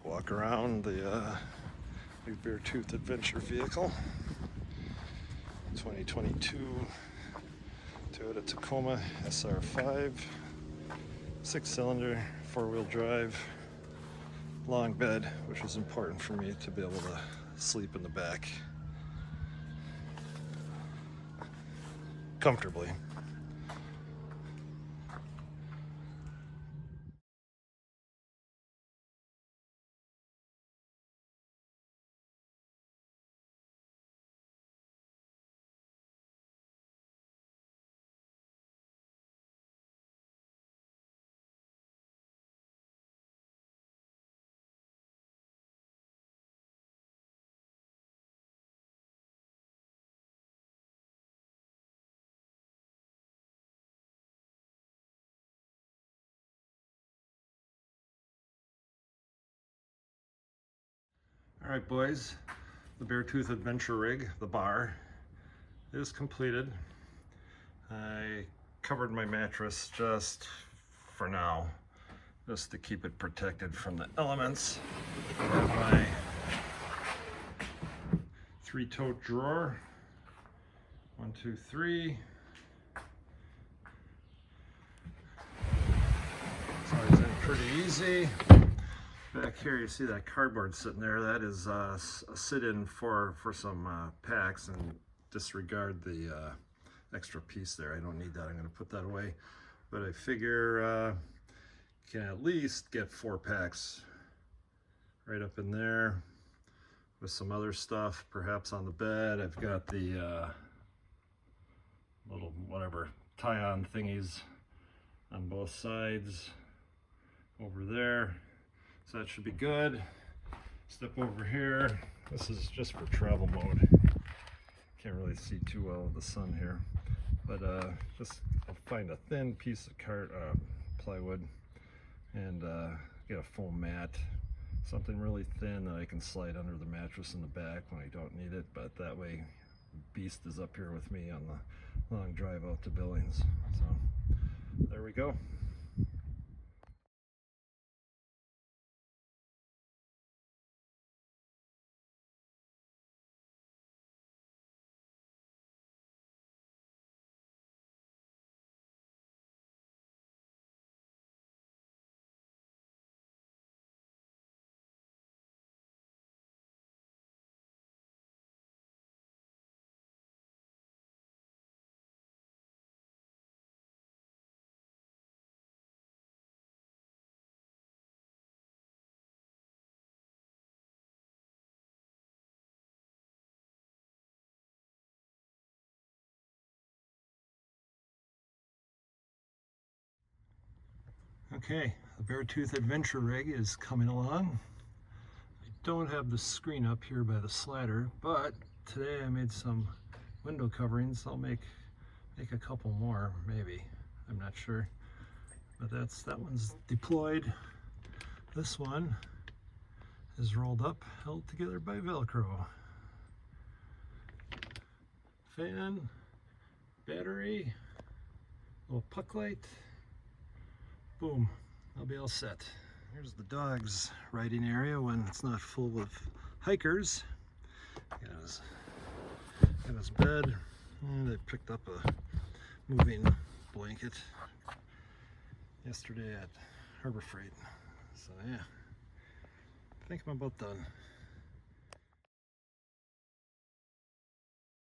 walk around the big Beartooth adventure vehicle. 2022 Toyota Tacoma SR5, 6-cylinder, 4-wheel drive, long bed, which was important for me to be able to sleep in the back comfortably. All right, boys, the Beartooth adventure rig, the bar, is completed. I covered my mattress just for now, just to keep it protected from the elements. I have my 3-tote drawer, 1, 2, 3. It's always in pretty easy. Back here you see that cardboard sitting there. That is a sit-in for some packs, and disregard the extra piece there. I don't need that. I'm going to put that away. But I figure can at least get 4 packs right up in there with some other stuff, perhaps on the bed. I've got the little whatever tie-on thingies on both sides over there. So that should be good. Step over here. This is just for travel mode. Can't really see too well with the sun here. But just I'll find a thin piece of plywood and get a foam mat. Something really thin that I can slide under the mattress in the back when I don't need it. But that way, Beast is up here with me on the long drive out to Billings. So there we go. Okay, the Beartooth adventure rig is coming along. I don't have the screen up here by the slider, but today I made some window coverings. I'll make a couple more, maybe. I'm not sure. But that one's deployed. This one is rolled up, held together by Velcro. Fan, battery, little puck light. Boom, I'll be all set. Here's the dog's riding area when it's not full of hikers. Got his bed, and I picked up a moving blanket yesterday at Harbor Freight. So yeah, I think I'm about done.